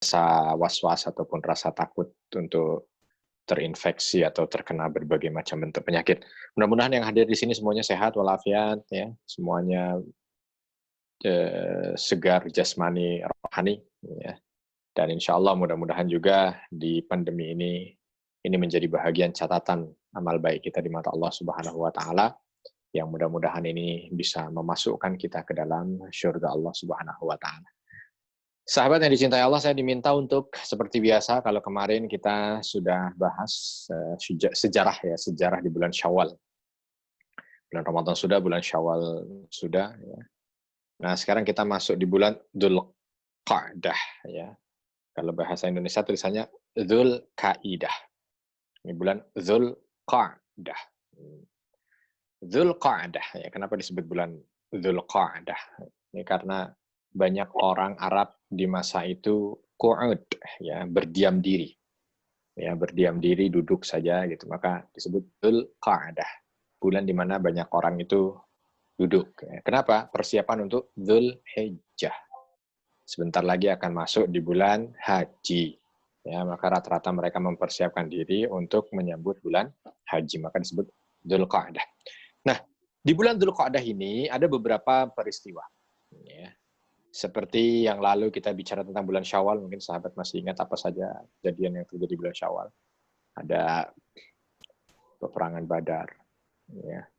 rasa was-was ataupun rasa takut untuk terinfeksi atau terkena berbagai macam bentuk penyakit. Mudah-mudahan yang hadir di sini semuanya sehat walafiat, ya, semuanya segar jasmani rohani, ya. Dan insya Allah mudah-mudahan juga di pandemi ini menjadi bahagian catatan amal baik kita di mata Allah Subhanahu wa Ta'ala, yang mudah-mudahan ini bisa memasukkan kita ke dalam syurga Allah Subhanahu wa Ta'ala. Sahabat yang dicintai Allah, saya diminta untuk seperti biasa, kalau kemarin kita sudah bahas sejarah di bulan Syawal. Bulan Ramadan sudah, bulan Syawal sudah, ya. Nah, sekarang kita masuk di bulan Dzulqa'dah, ya. Kalau bahasa Indonesia tulisannya Dzulqa'idah. Ini bulan Dzulqa'dah. Dzulqa'dah, ya. Kenapa disebut bulan Dzulqa'dah? Ini karena banyak orang Arab di masa itu qu'ud, ya, berdiam diri. Ya, berdiam diri, duduk saja gitu. Maka disebut Dzulqa'dah. Bulan di mana banyak orang itu duduk. Kenapa? Persiapan untuk Dzulhijjah. Sebentar lagi akan masuk di bulan haji. Ya, maka rata-rata mereka mempersiapkan diri untuk menyambut bulan haji. Maka disebut Dzulqa'dah. Nah, di bulan Dzulqa'dah ini ada beberapa peristiwa. Ya. Seperti yang lalu kita bicara tentang bulan Syawal, mungkin sahabat masih ingat apa saja kejadian yang terjadi di bulan Syawal. Ada peperangan Badar. Ya.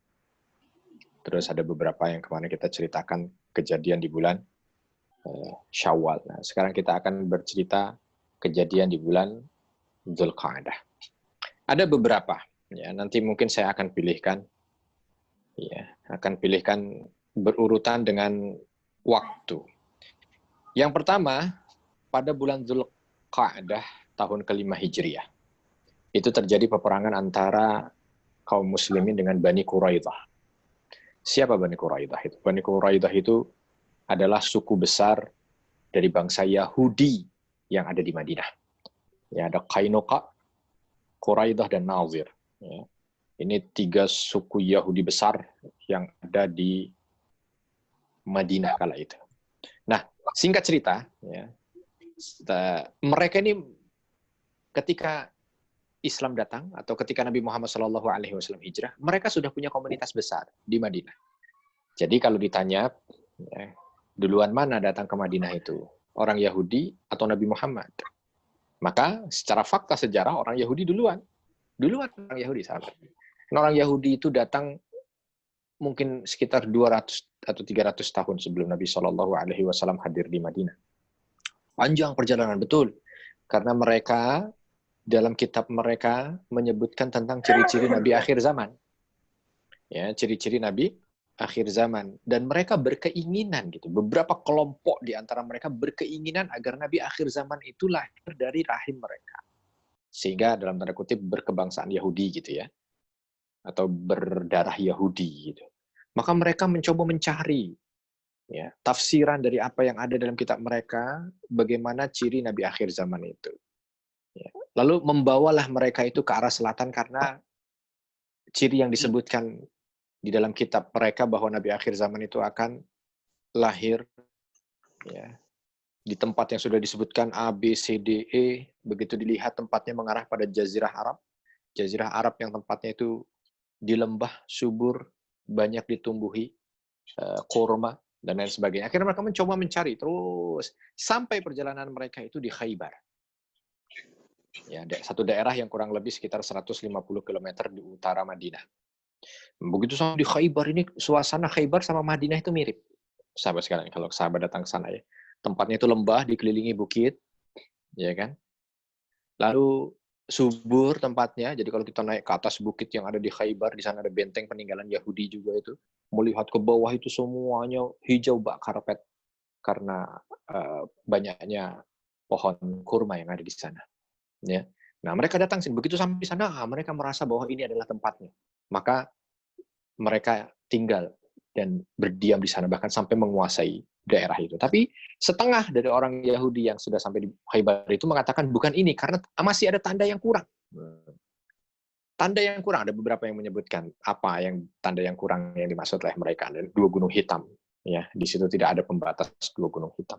Terus ada beberapa yang kemarin kita ceritakan kejadian di bulan Syawal. Nah, sekarang kita akan bercerita kejadian di bulan Dzulqa'dah. Ada beberapa, ya, nanti mungkin saya akan pilihkan, ya, berurutan dengan waktu. Yang pertama, pada bulan Dzulqa'dah tahun ke-5 Hijriah, itu terjadi peperangan antara kaum muslimin dengan Bani Quraidah. Siapa Bani Quraidah itu? Bani Quraidah itu adalah suku besar dari bangsa Yahudi yang ada di Madinah. Ya, ada Qainuqa, Quraidah, dan Nazir. Ya. Ini 3 suku Yahudi besar yang ada di Madinah kala itu. Nah, singkat cerita, ya, mereka ini ketika Islam datang atau ketika Nabi Muhammad SAW hijrah, mereka sudah punya komunitas besar di Madinah. Jadi kalau ditanya, ya, duluan mana datang ke Madinah itu? Orang Yahudi atau Nabi Muhammad? Maka secara fakta sejarah orang Yahudi duluan. Duluan orang Yahudi, sahabat. Orang Yahudi itu datang mungkin sekitar 200 atau 300 tahun sebelum Nabi SAW hadir di Madinah. Panjang perjalanan, betul. Karena mereka, dalam kitab mereka, menyebutkan tentang ciri-ciri Nabi akhir zaman. Ya, ciri-ciri Nabi akhir zaman. Dan mereka berkeinginan, gitu. Beberapa kelompok di antara mereka berkeinginan agar Nabi akhir zaman itu lahir dari rahim mereka. Sehingga dalam tanda kutip berkebangsaan Yahudi, gitu ya. Atau berdarah Yahudi, gitu. Maka mereka mencoba mencari, ya, tafsiran dari apa yang ada dalam kitab mereka, bagaimana ciri Nabi akhir zaman itu. Ya. Lalu membawalah mereka itu ke arah selatan karena ciri yang disebutkan di dalam kitab mereka bahwa Nabi akhir zaman itu akan lahir, ya, di tempat yang sudah disebutkan A, B, C, D, E. Begitu dilihat tempatnya mengarah pada Jazirah Arab. Jazirah Arab yang tempatnya itu di lembah, subur, banyak ditumbuhi kurma dan lain sebagainya. Akhirnya mereka mencoba mencari terus sampai perjalanan mereka itu di Khaybar. Ya, satu daerah yang kurang lebih sekitar 150 km di utara Madinah. Begitu sampai di Khaybar, ini suasana Khaybar sama Madinah itu mirip. Sahabat sekalian, kalau sahabat datang ke sana, ya. Tempatnya itu lembah, dikelilingi bukit, ya kan? Lalu subur tempatnya, jadi kalau kita naik ke atas bukit yang ada di Khaybar, di sana ada benteng peninggalan Yahudi juga itu, melihat ke bawah itu semuanya hijau bak karpet, karena banyaknya pohon kurma yang ada di sana. Ya. Nah, mereka datang sini, begitu sampai di sana, mereka merasa bahwa ini adalah tempatnya. Maka mereka tinggal dan berdiam di sana, bahkan sampai menguasai daerah itu. Tapi setengah dari orang Yahudi yang sudah sampai di Khaybar itu mengatakan bukan ini, karena masih ada tanda yang kurang. Tanda yang kurang, ada beberapa yang menyebutkan apa yang tanda yang kurang yang dimaksud oleh mereka. Ada 2 gunung hitam. Ya, di situ tidak ada pembatas 2 gunung hitam.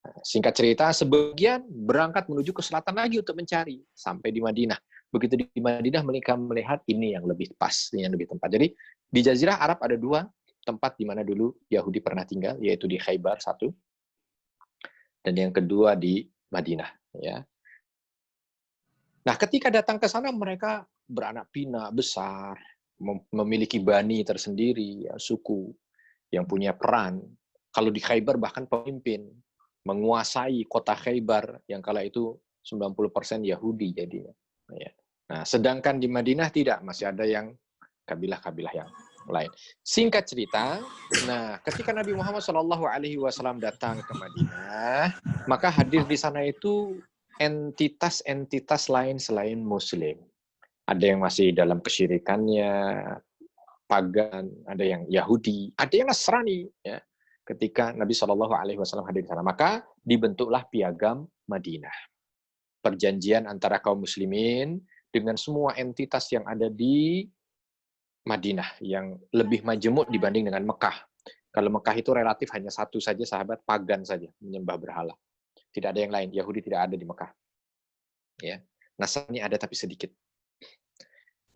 Singkat cerita, sebagian berangkat menuju ke selatan lagi untuk mencari sampai di Madinah. Begitu di Madinah mereka melihat ini yang lebih pas, ini yang lebih tempat. Jadi di Jazirah Arab ada dua tempat di mana dulu Yahudi pernah tinggal, yaitu di Khaybar satu, dan yang kedua di Madinah. Ya. Nah, ketika datang ke sana mereka beranak pinak besar, memiliki bani tersendiri, ya, suku yang punya peran. Kalau di Khaybar bahkan pemimpin menguasai kota Khaybar yang kala itu 90% Yahudi jadinya. Ya. Nah, sedangkan di Madinah tidak, masih ada yang kabilah-kabilah yang lain. Singkat cerita, nah ketika Nabi Muhammad SAW datang ke Madinah, maka hadir di sana itu entitas-entitas lain selain Muslim. Ada yang masih dalam kesyirikannya, pagan, ada yang Yahudi, ada yang Nasrani. Ya. Ketika Nabi SAW hadir di sana, maka dibentuklah Piagam Madinah. Perjanjian antara kaum muslimin dengan semua entitas yang ada di Madinah, yang lebih majemuk dibanding dengan Mekah. Kalau Mekah itu relatif hanya satu saja sahabat, pagan saja, menyembah berhala. Tidak ada yang lain, Yahudi tidak ada di Mekah. Ya. Nasrani ada tapi sedikit.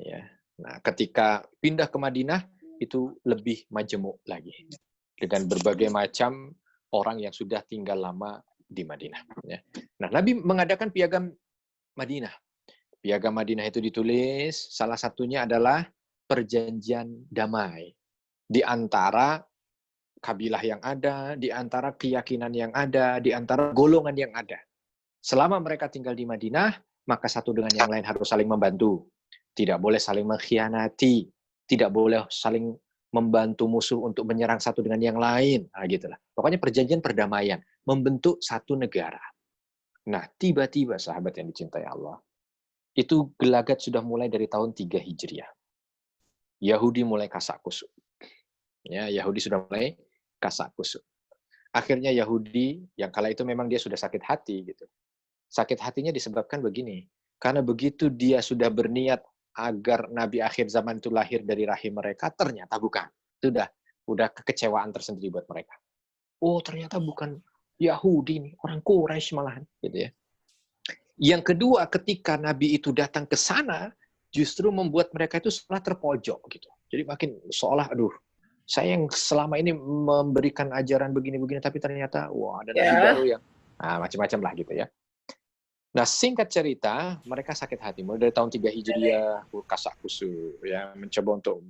Ya. Nah, ketika pindah ke Madinah, itu lebih majemuk lagi. Dengan berbagai macam orang yang sudah tinggal lama di Madinah. Ya. Nah, Nabi mengadakan Piagam Madinah. Piagam Madinah itu ditulis, salah satunya adalah perjanjian damai di antara kabilah yang ada, di antara keyakinan yang ada, di antara golongan yang ada. Selama mereka tinggal di Madinah, maka satu dengan yang lain harus saling membantu. Tidak boleh saling mengkhianati, tidak boleh saling membantu musuh untuk menyerang satu dengan yang lain. Nah, gitulah. Pokoknya perjanjian perdamaian, membentuk satu negara. Nah, tiba-tiba sahabat yang dicintai Allah, itu gelagat sudah mulai dari tahun 3 Hijriah. Yahudi mulai kasak kusuk. Ya, Yahudi sudah mulai kasak kusuk. Akhirnya Yahudi, yang kala itu memang dia sudah sakit hati gitu. Sakit hatinya disebabkan begini, karena begitu dia sudah berniat agar Nabi akhir zaman itu lahir dari rahim mereka, ternyata bukan. Itu udah kekecewaan tersendiri buat mereka. Oh, ternyata bukan Yahudi nih, orang Quraisy malahan gitu ya. Yang kedua, ketika Nabi itu datang ke sana, justru membuat mereka itu seolah terpojok gitu. Jadi makin seolah, aduh, saya yang selama ini memberikan ajaran begini-begini, tapi ternyata, wah, ada Nabi baru yang macam-macam lah gitu ya. Nah, singkat cerita, mereka sakit hati. Mulai dari tahun 3 Hijriah, kasak kusuk, ya, mencoba untuk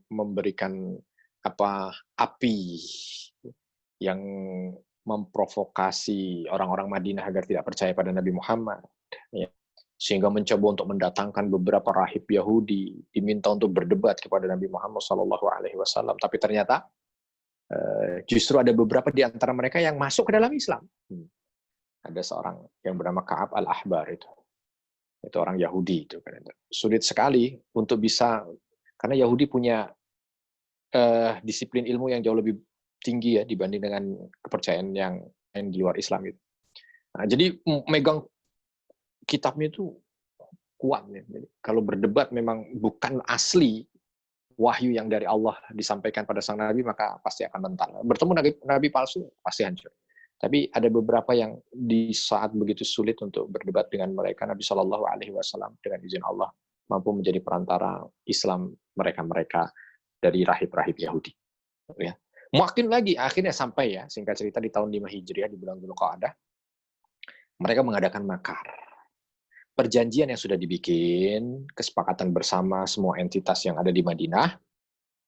memberikan api yang memprovokasi orang-orang Madinah agar tidak percaya pada Nabi Muhammad. Ya. Sehingga mencoba untuk mendatangkan beberapa rahib Yahudi, diminta untuk berdebat kepada Nabi Muhammad SAW. Tapi ternyata justru ada beberapa di antara mereka yang masuk ke dalam Islam. Ada seorang yang bernama Ka'ab al-Ahbar itu orang Yahudi itu. Sulit sekali untuk bisa, karena Yahudi punya disiplin ilmu yang jauh lebih tinggi ya dibanding dengan kepercayaan yang di luar Islam itu. Nah, jadi megang kitabnya itu kuat ya. Jadi, kalau berdebat memang bukan asli wahyu yang dari Allah disampaikan pada sang Nabi, maka pasti akan mental. Bertemu Nabi palsu pasti hancur. Tapi ada beberapa yang di saat begitu sulit untuk berdebat dengan mereka, Nabi Shallallahu Alaihi Wasallam dengan izin Allah mampu menjadi perantara Islam mereka dari rahib-rahib Yahudi. Ya. Makin lagi akhirnya sampai ya, singkat cerita di tahun 5 Hijriah di bulan Dzulqa'dah, mereka mengadakan makar. Perjanjian yang sudah dibikin, kesepakatan bersama semua entitas yang ada di Madinah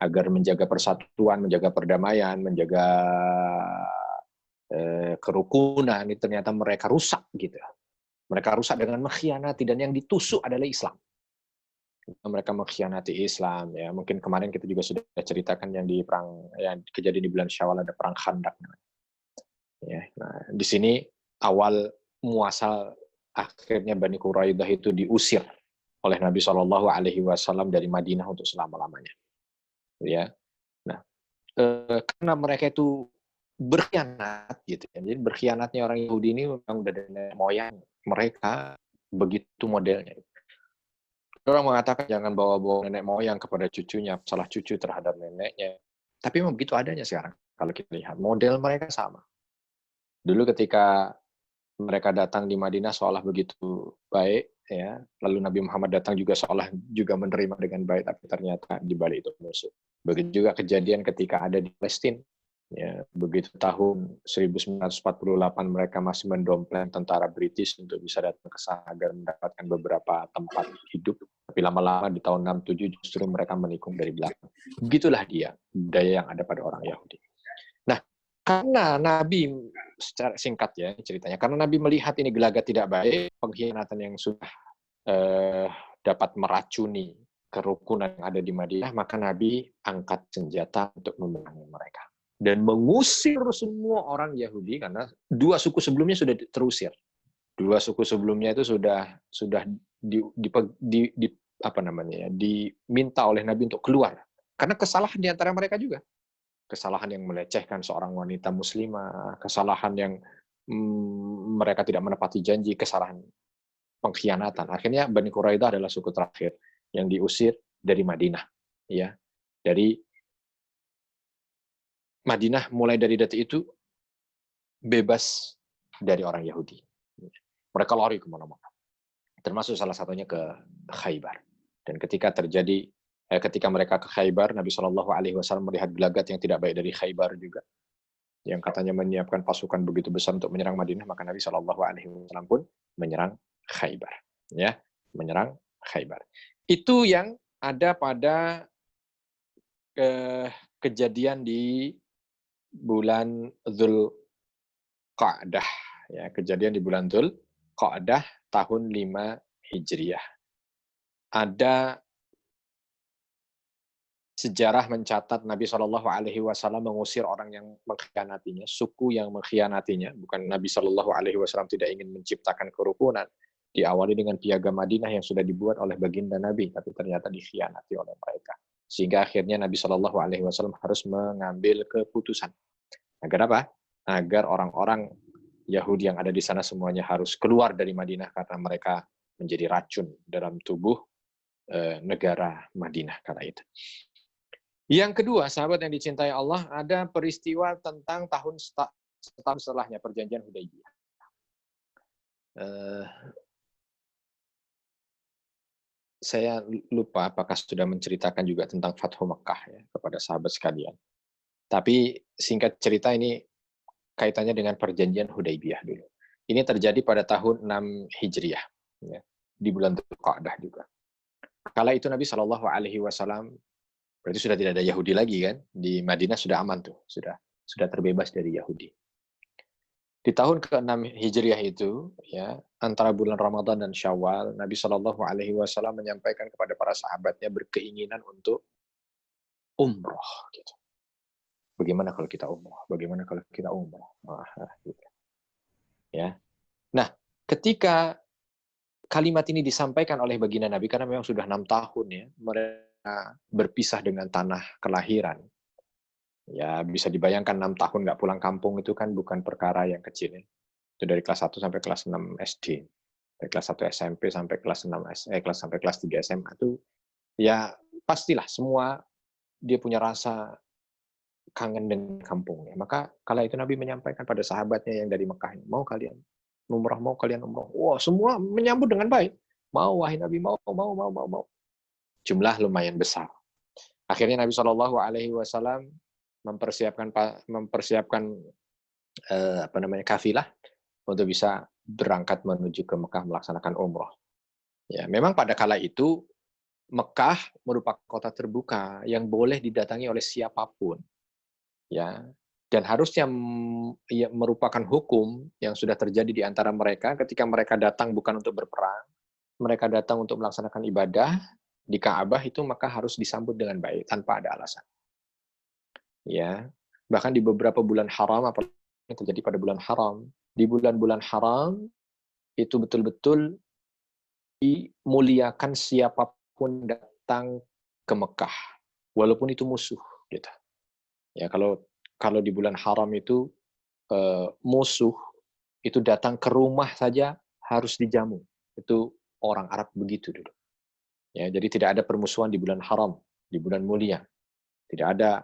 agar menjaga persatuan, menjaga perdamaian, menjaga kerukunan, itu ternyata mereka rusak gitu. Mereka rusak dengan mengkhianati, dan yang ditusuk adalah Islam. Mereka mengkhianati Islam ya. Mungkin kemarin kita juga sudah ceritakan yang di perang yang kejadian di bulan Syawal, ada perang Khandaq. Ya, nah, di sini awal muasal akhirnya Bani Quraidah itu diusir oleh Nabi Shallallahu Alaihi Wasallam dari Madinah untuk selama-lamanya. Ya, nah karena mereka itu berkhianat gitu ya. Jadi berkhianatnya orang Yahudi ini memang udah dari nenek moyang mereka begitu modelnya. Orang mengatakan jangan bawa-bawa nenek moyang kepada cucunya, salah cucu terhadap neneknya. Tapi memang begitu adanya sekarang. Kalau kita lihat model mereka sama. Dulu ketika mereka datang di Madinah seolah begitu baik, ya. Lalu Nabi Muhammad datang juga seolah juga menerima dengan baik, tapi ternyata di balik itu musuh. Begitu juga kejadian ketika ada di Palestina. Ya, begitu tahun 1948 mereka masih mendompleng tentara British untuk bisa datang ke sana agar mendapatkan beberapa tempat hidup. Tapi lama-lama di tahun 67 justru mereka menikung dari belakang. Begitulah dia, budaya yang ada pada orang Yahudi. Nah, karena Nabi, secara singkat ya ceritanya, karena Nabi melihat ini gelagat tidak baik, pengkhianatan yang sudah dapat meracuni kerukunan yang ada di Madinah, maka Nabi angkat senjata untuk memerangi mereka. Dan mengusir semua orang Yahudi, karena dua suku sebelumnya sudah terusir. Dua suku sebelumnya itu sudah diminta oleh Nabi untuk keluar. Karena kesalahan di antara mereka juga. Kesalahan yang melecehkan seorang wanita muslimah, kesalahan yang mereka tidak menepati janji, kesalahan pengkhianatan. Akhirnya Bani Quraidah adalah suku terakhir yang diusir dari Madinah. Ya, dari Madinah mulai dari detik itu bebas dari orang Yahudi. Mereka lari kemana-mana. Termasuk salah satunya ke Khaybar. Dan ketika mereka ke Khaybar, Nabi Shallallahu Alaihi Wasallam melihat gelagat yang tidak baik dari Khaybar juga, yang katanya menyiapkan pasukan begitu besar untuk menyerang Madinah, maka Nabi Shallallahu Alaihi Wasallam pun menyerang Khaybar. Ya, menyerang Khaybar. Itu yang ada pada kejadian di bulan Dzulqa'dah, ya, kejadian di bulan Dzulqa'dah tahun 5 Hijriah. Ada sejarah mencatat Nabi Shallallahu Alaihi Wasallam mengusir orang yang mengkhianatinya, suku yang mengkhianatinya. Bukan Nabi Shallallahu Alaihi Wasallam tidak ingin menciptakan kerukunan. Diawali dengan piagam Madinah yang sudah dibuat oleh baginda Nabi, tapi ternyata dikhianati oleh mereka. Sehingga akhirnya Nabi Shallallahu Alaihi Wasallam harus mengambil keputusan. Agar apa? Agar orang-orang Yahudi yang ada di sana semuanya harus keluar dari Madinah karena mereka menjadi racun dalam tubuh negara Madinah kala itu. Yang kedua, sahabat yang dicintai Allah, ada peristiwa tentang setahun setelahnya, perjanjian Hudaybiyah. Saya lupa apakah sudah menceritakan juga tentang Fathu Mekah ya, kepada sahabat sekalian. Tapi singkat cerita ini kaitannya dengan perjanjian Hudaybiyah dulu. Ini terjadi pada tahun 6 Hijriah, ya, di bulan Dzulqa'dah juga. Kala itu Nabi Shallallahu Alaihi Wasallam, berarti sudah tidak ada Yahudi lagi kan? Di Madinah sudah aman tuh, sudah terbebas dari Yahudi. Di tahun ke-6 Hijriah itu, ya, antara bulan Ramadan dan Syawal, Nabi Shallallahu Alaihi Wasallam menyampaikan kepada para sahabatnya berkeinginan untuk umroh. Gitu. Bagaimana kalau kita umroh? Bagaimana kalau kita umroh? Gitu. Ya. Nah, ketika kalimat ini disampaikan oleh baginda Nabi, karena memang sudah 6 tahun ya, mereka berpisah dengan tanah kelahiran. Ya, bisa dibayangkan 6 tahun nggak pulang kampung itu kan bukan perkara yang kecil. Ya. Itu dari kelas 1 sampai kelas 6 SD. Dari kelas 1 SMP sampai kelas 6 sampai kelas 3 SMA itu ya pastilah semua dia punya rasa kangen dengan kampungnya. Maka kala itu Nabi menyampaikan pada sahabatnya yang dari Mekah, mau kalian umroh, mau kalian umroh. Wah, semua menyambut dengan baik. Mau, wahai Nabi, mau. Jumlah lumayan besar. Akhirnya Nabi Shallallahu Alaihi Wasallam mempersiapkan kafilah untuk bisa berangkat menuju ke Mekah melaksanakan umroh. Ya, memang pada kala itu Mekah merupakan kota terbuka yang boleh didatangi oleh siapapun. Ya, dan harusnya merupakan hukum yang sudah terjadi di antara mereka ketika mereka datang bukan untuk berperang, mereka datang untuk melaksanakan ibadah di Ka'bah, itu maka harus disambut dengan baik tanpa ada alasan. Ya, bahkan di beberapa bulan haram, apalagi yang terjadi pada bulan haram, di bulan-bulan haram itu betul-betul dimuliakan siapapun datang ke Mekah, walaupun itu musuh, gitu. Ya, kalau di bulan haram itu musuh itu datang ke rumah saja harus dijamu. Itu orang Arab begitu dulu. Ya, jadi tidak ada permusuhan di bulan haram, di bulan mulia. Tidak ada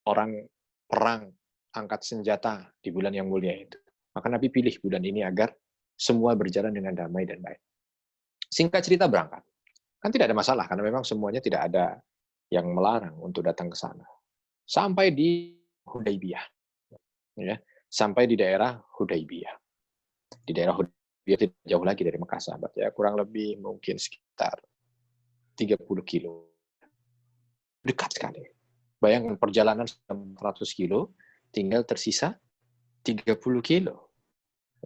orang perang angkat senjata di bulan yang mulia itu. Maka Nabi pilih bulan ini agar semua berjalan dengan damai dan baik. Singkat cerita berangkat. Kan tidak ada masalah, karena memang semuanya tidak ada yang melarang untuk datang ke sana. Sampai di Hudaybiyah. Ya, sampai di daerah Hudaybiyah. Di daerah Hudaybiyah tidak jauh lagi dari Mekah, sahabat. Ya, kurang lebih mungkin sekitar 30 kilo. Dekat sekali. Bayangkan perjalanan 100 kilo, tinggal tersisa 30 kilo.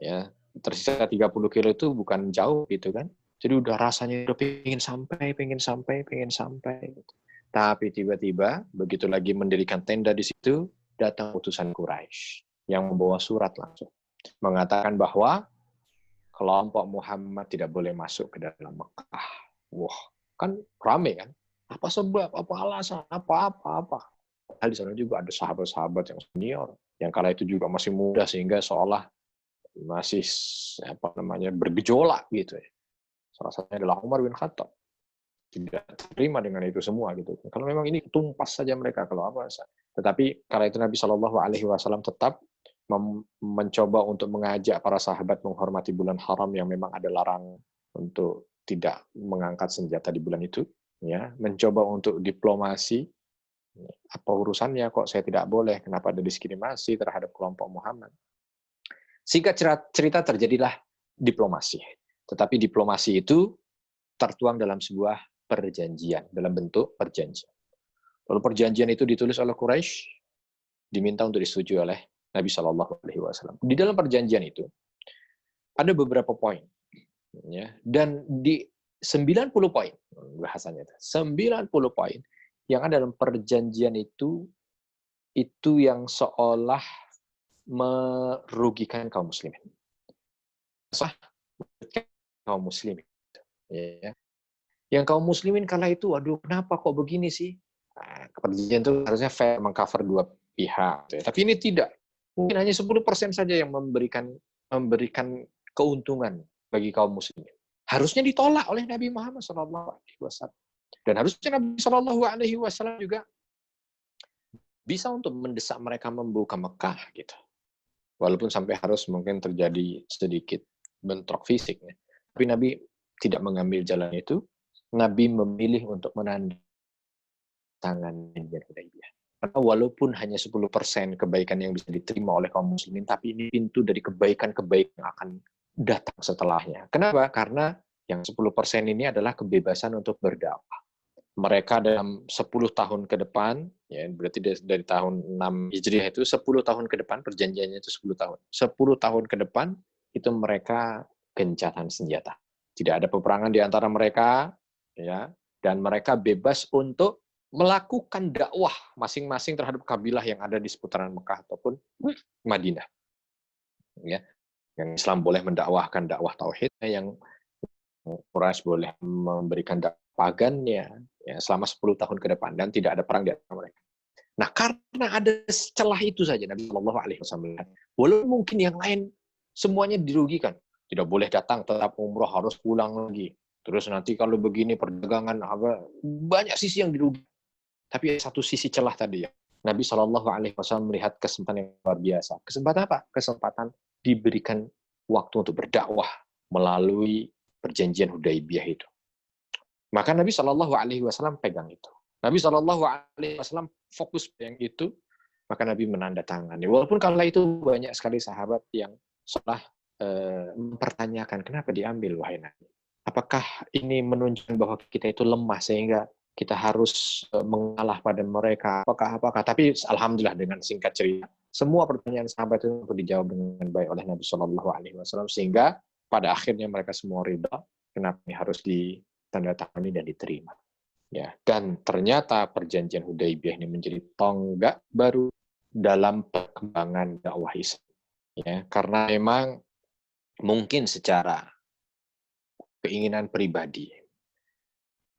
Ya, tersisa 30 kilo itu bukan jauh gitu kan. Jadi udah rasanya udah pengen sampai. Gitu. Tapi tiba-tiba begitu lagi mendirikan tenda di situ, datang utusan Quraisy yang membawa surat langsung mengatakan bahwa kelompok Muhammad tidak boleh masuk ke dalam Mekah. Wah, kan rame kan? Apa sebab? Apa alasan? Apa? Padahal di sana juga ada sahabat-sahabat yang senior, yang kala itu juga masih muda sehingga seolah masih bergejolak gitu ya. Salah satunya adalah Umar bin Khattab. Tidak terima dengan itu semua gitu. Kalau memang ini tumpas saja mereka kalau apa. Tetapi kala itu Nabi Shallallahu Alaihi Wasallam tetap mencoba untuk mengajak para sahabat menghormati bulan haram yang memang ada larangan untuk tidak mengangkat senjata di bulan itu. Ya, mencoba untuk diplomasi. Apa urusannya kok saya tidak boleh? Kenapa ada diskriminasi terhadap kelompok Muhammad? Singkat cerita terjadilah diplomasi. Tetapi diplomasi itu tertuang dalam sebuah perjanjian, dalam bentuk perjanjian. Lalu perjanjian itu ditulis oleh Quraisy, diminta untuk disetujui oleh Nabi Shallallahu Alaihi Wasallam. Di dalam perjanjian itu ada beberapa poin, ya, dan di 90 poin bahasanya, 90 poin yang ada dalam perjanjian itu yang seolah merugikan kaum muslimin. Kaum muslimin. Ya. Yang kaum muslimin kala itu, aduh kenapa kok begini sih? Nah, perjanjian itu harusnya fair, mengcover dua pihak. Tapi ini tidak. Mungkin hanya 10% saja yang memberikan keuntungan bagi kaum muslimin. Harusnya ditolak oleh Nabi Muhammad SAW. Dan harusnya Nabi SAW juga bisa untuk mendesak mereka membuka Mekah gitu. Walaupun sampai harus mungkin terjadi sedikit bentrok fisik. Ya. Tapi Nabi tidak mengambil jalan itu. Nabi memilih untuk menandatangani perjanjian Hudaybiyah. Karena walaupun hanya 10% kebaikan yang bisa diterima oleh kaum muslimin, tapi ini pintu dari kebaikan-kebaikan yang akan datang setelahnya. Kenapa? Karena yang 10% ini adalah kebebasan untuk berdakwah. Mereka dalam 10 tahun ke depan, ya berarti dari tahun 6 Hijriah itu 10 tahun ke depan, perjanjiannya itu 10 tahun. 10 tahun ke depan itu mereka gencatan senjata. Tidak ada peperangan di antara mereka, ya, dan mereka bebas untuk melakukan dakwah masing-masing terhadap kabilah yang ada di seputaran Mekah ataupun Madinah. Ya, yang Islam boleh mendakwahkan dakwah tauhid, yang Quraisy boleh memberikan dakwah pagannya, ya, selama 10 tahun ke depan, dan tidak ada perang di antara mereka. Nah, karena ada celah itu saja Nabi Shallallahu Alaihi Wasallam, walaupun mungkin yang lain semuanya dirugikan, tidak boleh datang, tetap umroh, harus pulang lagi. Terus nanti kalau begini perdagangan apa, banyak sisi yang dirugikan. Tapi satu sisi celah tadi ya. Nabi Shallallahu Alaihi Wasallam melihat kesempatan yang luar biasa. Kesempatan apa? Kesempatan diberikan waktu untuk berdakwah melalui perjanjian Hudaybiyah itu. Maka Nabi Shallallahu Alaihi Wasallam pegang itu. Nabi Shallallahu Alaihi Wasallam fokus yang itu, maka Nabi menandatangani. Walaupun kala itu banyak sekali sahabat yang setelah mempertanyakan kenapa diambil wahai Nabi. Apakah ini menunjukkan bahwa kita itu lemah sehingga kita harus mengalah pada mereka? Apakah? Tapi alhamdulillah dengan singkat cerita, semua pertanyaan sahabat itu dijawab dengan baik oleh Nabi Shallallahu Alaihi Wasallam sehingga pada akhirnya mereka semua ridha. Kenapa ini harus ditandatangani dan diterima? Ya, dan ternyata perjanjian Hudaybiyah ini menjadi tonggak baru dalam perkembangan dakwah Islam. Ya, karena memang mungkin secara keinginan pribadi,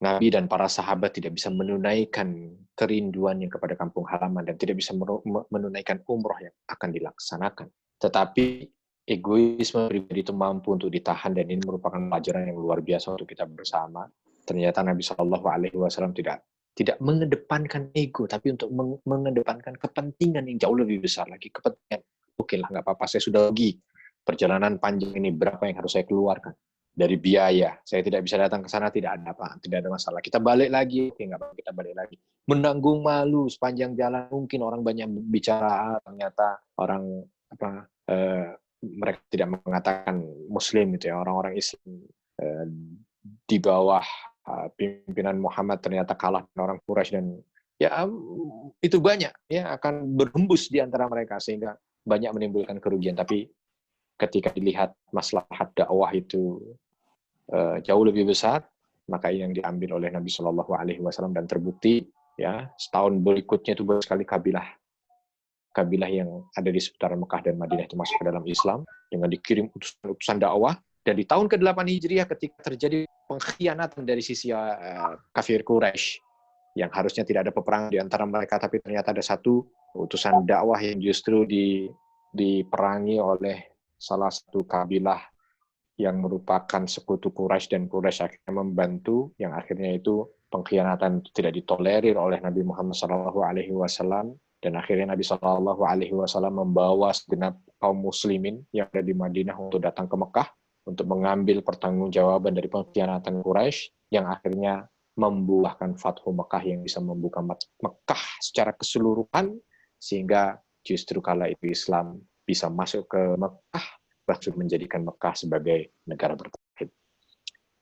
Nabi dan para sahabat tidak bisa menunaikan kerinduannya kepada kampung halaman dan tidak bisa menunaikan umroh yang akan dilaksanakan. Tetapi egoisme pribadi itu mampu untuk ditahan, dan ini merupakan pelajaran yang luar biasa untuk kita bersama. Ternyata Nabi Shallallahu Alaihi Wasallam tidak mengedepankan ego, tapi untuk mengedepankan kepentingan yang jauh lebih besar lagi. Kepentingan, oke lah, nggak apa-apa, saya sudah rugi. perjalanan panjang ini berapa yang harus saya keluarkan dari biaya. Saya tidak bisa datang ke sana, tidak ada apa, tidak ada masalah. Kita balik lagi, oke, nggak apa, kita balik lagi. Menanggung malu sepanjang jalan, mungkin orang banyak bicara, ternyata orang apa mereka tidak mengatakan Muslim gitu ya, orang-orang Islam di bawah pimpinan Muhammad ternyata kalah dengan orang Quraisy, dan ya itu banyak ya akan berhembus di antara mereka sehingga banyak menimbulkan kerugian. Tapi ketika dilihat maslahat dakwah itu jauh lebih besar, maka yang diambil oleh Nabi Shallallahu Alaihi Wasallam, dan terbukti ya setahun berikutnya itu banyak sekali kabilah yang ada di seputaran Mekah dan Madinah itu masuk ke dalam Islam dengan dikirim utusan dakwah. Dan di tahun ke-8 Hijriah ketika terjadi pengkhianatan dari sisi kafir Quraisy yang harusnya tidak ada peperangan di antara mereka, tapi ternyata ada satu utusan dakwah yang justru diperangi oleh salah satu kabilah yang merupakan sekutu Quraisy, dan Quraisy akhirnya membantu, yang akhirnya itu pengkhianatan tidak ditolerir oleh Nabi Muhammad SAW, dan akhirnya Nabi SAW membawa segenap kaum muslimin yang ada di Madinah untuk datang ke Mekah untuk mengambil pertanggungjawaban dari pengkhianatan Quraisy, yang akhirnya membuahkan Fathu Mekah yang bisa membuka Mekah secara keseluruhan, sehingga justru kala itu Islam bisa masuk ke Mekah, bahkan menjadikan Mekah sebagai negara bertauhid.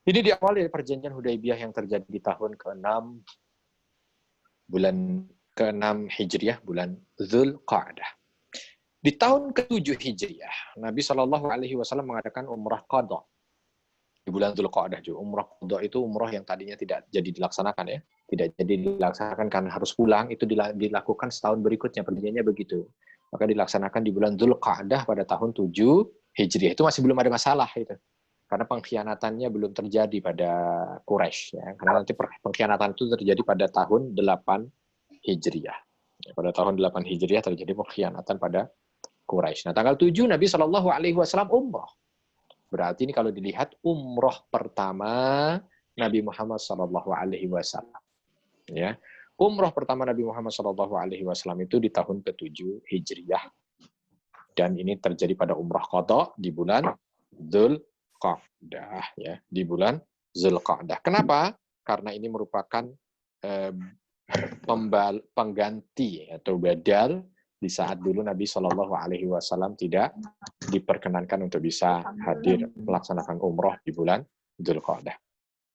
Ini diawali dari perjanjian Hudaybiyah yang terjadi di tahun ke-6 bulan ke-6 Hijriah, bulan Dzulqa'dah. Di tahun ke-7 Hijriah, Nabi Shallallahu Alaihi Wasallam mengadakan umrah qadha di bulan Dzulqa'dah juga. Umrah qadha itu umrah yang tadinya tidak jadi dilaksanakan ya, tidak jadi dilaksanakan karena harus pulang, itu dilakukan setahun berikutnya, perjanjiannya begitu. Maka dilaksanakan di bulan Dzulqa'dah pada tahun 7 Hijriah. Itu masih belum ada masalah itu, karena pengkhianatannya belum terjadi pada Quraisy ya. Karena nanti pengkhianatan itu terjadi pada tahun 8 Hijriah. Pada tahun 8 Hijriah terjadi pengkhianatan pada Quraisy. Nah, tanggal 7 Nabi Shallallahu Alaihi Wasallam umrah. Berarti ini kalau dilihat umrah pertama Nabi Muhammad Shallallahu Alaihi Wasallam. Ya, umrah pertama Nabi Muhammad Shallallahu Alaihi Wasallam itu di tahun ke-7 Hijriah. Dan ini terjadi pada umrah qadha di bulan Dzulqa'dah ya, di bulan Dzulqa'dah. Kenapa? Karena ini merupakan pengganti atau badal di saat dulu Nabi Shallallahu Alaihi Wasallam tidak diperkenankan untuk bisa hadir melaksanakan umroh di bulan Dzulqa'dah.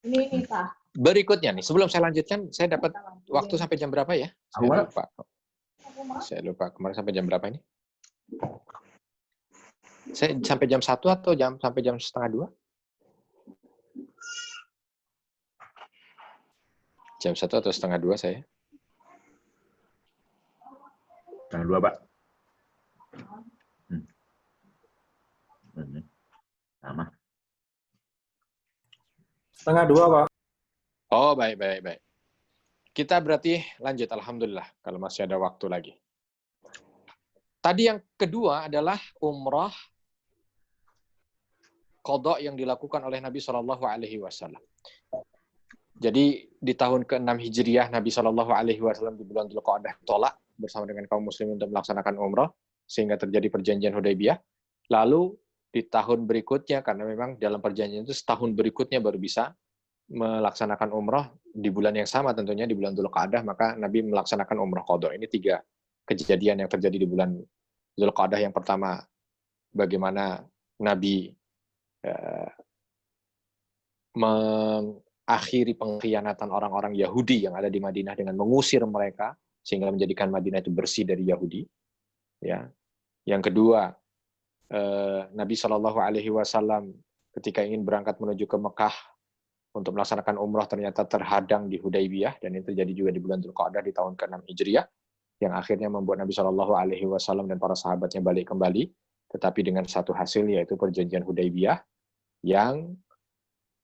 Ini Pak. Berikutnya nih, sebelum saya lanjutkan, saya dapat waktu sampai jam berapa ya? Saya lupa kemarin sampai jam berapa ini? Saya sampai jam 1 atau sampai jam setengah 2? Jam 1 atau setengah 2 saya? Setengah 2, Pak. Sama. Setengah 2, Pak. Oh, baik. Kita berarti lanjut, alhamdulillah, kalau masih ada waktu lagi. Tadi yang kedua adalah umrah qadha yang dilakukan oleh Nabi Shallallahu Alaihi Wasallam. Jadi di tahun ke-6 Hijriah, Nabi Shallallahu Alaihi Wasallam di bulan Dzulqa'dah tolak bersama dengan kaum muslimin untuk melaksanakan umrah, sehingga terjadi perjanjian Hudaybiyah. Lalu di tahun berikutnya, karena memang dalam perjanjian itu setahun berikutnya baru bisa melaksanakan umrah di bulan yang sama tentunya, di bulan Dzulqa'dah, maka Nabi melaksanakan umrah qadha. Ini 3 kejadian yang terjadi di bulan Dzulqa'dah. Yang pertama, bagaimana Nabi mengakhiri pengkhianatan orang-orang Yahudi yang ada di Madinah dengan mengusir mereka, sehingga menjadikan Madinah itu bersih dari Yahudi. Ya. Yang kedua, Nabi Shallallahu Alaihi Wasallam ketika ingin berangkat menuju ke Mekah untuk melaksanakan umrah ternyata terhadang di Hudaybiyah, dan itu terjadi juga di bulan Dzulqa'dah di tahun ke-6 Hijriah, yang akhirnya membuat Nabi Shallallahu Alaihi Wasallam dan para sahabatnya balik kembali, tetapi dengan satu hasil, yaitu perjanjian Hudaybiyah, yang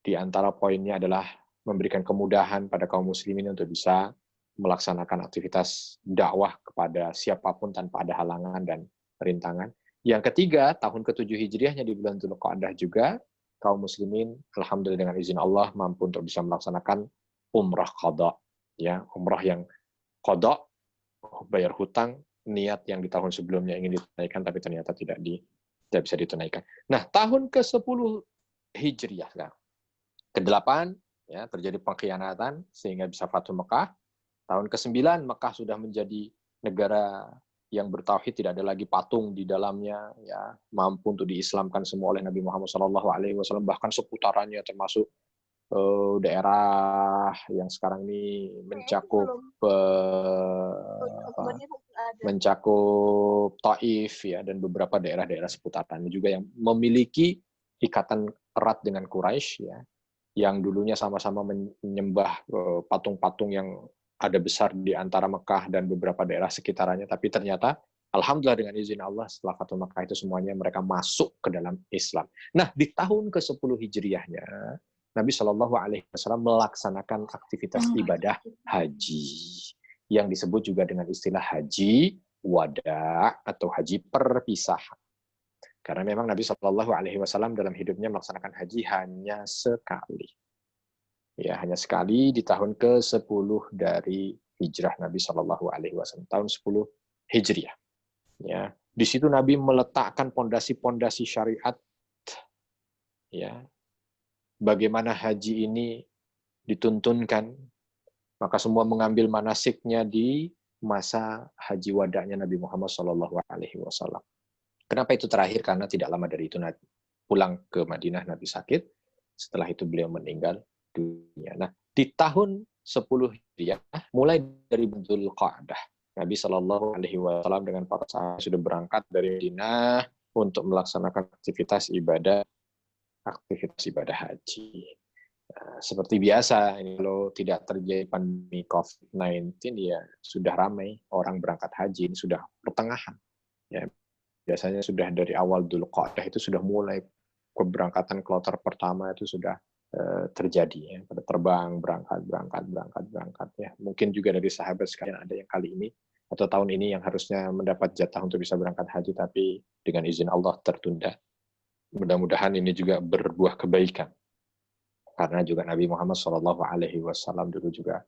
di antara poinnya adalah memberikan kemudahan pada kaum muslimin untuk bisa melaksanakan aktivitas dakwah kepada siapapun tanpa ada halangan dan rintangan. Yang ketiga, tahun ke-7 Hijriahnya di bulan Dzulqa'dah juga, kaum muslimin alhamdulillah dengan izin Allah mampu untuk bisa melaksanakan umrah qadha, ya, umrah yang qadha, bayar hutang, niat yang di tahun sebelumnya ingin ditunaikan tapi ternyata tidak tidak bisa ditunaikan. Nah, tahun ke-10 Hijriah sekarang. Ke-8 ya terjadi pengkhianatan sehingga bisa Fathu Mekah. Tahun ke-9 Mekah sudah menjadi negara yang bertauhid, tidak ada lagi patung di dalamnya, ya mampu untuk diislamkan semua oleh Nabi Muhammad SAW, bahkan seputarannya termasuk daerah yang sekarang ini mencakup Taif ya dan beberapa daerah-daerah seputarannya juga yang memiliki ikatan erat dengan Quraisy ya, yang dulunya sama-sama menyembah patung-patung yang ada besar di antara Mekah dan beberapa daerah sekitarnya, tapi ternyata alhamdulillah dengan izin Allah setelah Fathu Mekah itu semuanya mereka masuk ke dalam Islam. Nah, di tahun ke-10 Hijriahnya Nabi Shallallahu Alaihi Wasallam melaksanakan aktivitas ibadah haji yang disebut juga dengan istilah haji wada atau haji perpisahan. Karena memang Nabi Shallallahu Alaihi Wasallam dalam hidupnya melaksanakan haji hanya sekali. Ya, hanya sekali di tahun ke-10 dari hijrah Nabi Shallallahu Alaihi Wasallam, tahun 10 Hijriah. Ya, di situ Nabi meletakkan pondasi-pondasi syariat. Ya, bagaimana haji ini dituntunkan, maka semua mengambil manasiknya di masa haji wadanya Nabi Muhammad Shallallahu Alaihi Wasallam. Kenapa itu terakhir? Karena tidak lama dari itu pulang ke Madinah Nabi sakit. Setelah itu beliau meninggal dunia. Nah, di tahun 10 Hijriah, mulai dari Dzul Qa'dah, Nabi Shallallahu Alaihi Wasallam dengan para sahabat sudah berangkat dari Madinah untuk melaksanakan aktivitas ibadah haji. Nah, seperti biasa, ini kalau tidak terjadi pandemi COVID-19, ya sudah ramai orang berangkat haji, ini sudah pertengahan. Ya, biasanya sudah dari awal Dzul Qa'dah itu sudah mulai keberangkatan kloter pertama itu sudah terjadi ya, pada terbang berangkat ya. Mungkin juga dari sahabat sekalian ada yang kali ini atau tahun ini yang harusnya mendapat jatah untuk bisa berangkat haji tapi dengan izin Allah tertunda. Mudah-mudahan ini juga berbuah kebaikan. Karena juga Nabi Muhammad SAW dulu juga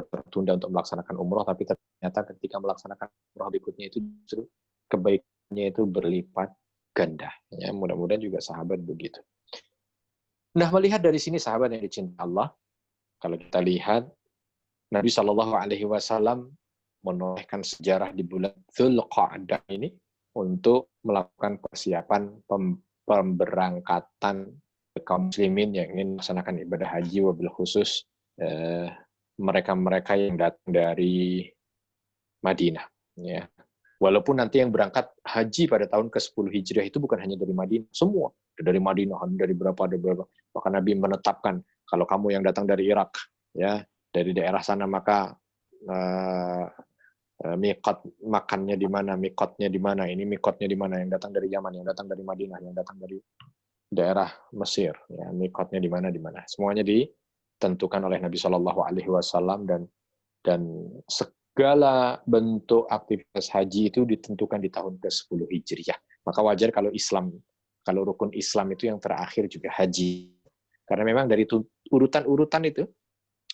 tertunda untuk melaksanakan umroh, tapi ternyata ketika melaksanakan umroh berikutnya itu justru kebaikannya itu berlipat ganda. Ya, mudah-mudahan juga sahabat begitu. Nah, melihat dari sini sahabat yang dicintai Allah, kalau kita lihat Nabi Shallallahu Alaihi Wasallam menorehkan sejarah di bulan Dzul Qa'dah ini untuk melakukan persiapan pemberangkatan kaum muslimin yang ingin melaksanakan ibadah haji, wabil khusus mereka-mereka yang datang dari Madinah. Ya. Walaupun nanti yang berangkat haji pada tahun ke-10 Hijriah itu bukan hanya dari Madinah, semua. Dari Madinah, dari berapa. Maka Nabi menetapkan, kalau kamu yang datang dari Irak, ya dari daerah sana, maka mikot makannya di mana, mikotnya di mana, ini mikotnya di mana, yang datang dari Yaman, yang datang dari Madinah, yang datang dari daerah Mesir, ya mikotnya di mana. Semuanya ditentukan oleh Nabi Shallallahu Alaihi Wasallam dan segala bentuk aktivitas haji itu ditentukan di tahun ke-10 Hijriah. Maka wajar kalau rukun Islam itu yang terakhir juga haji. Karena memang dari urutan-urutan itu,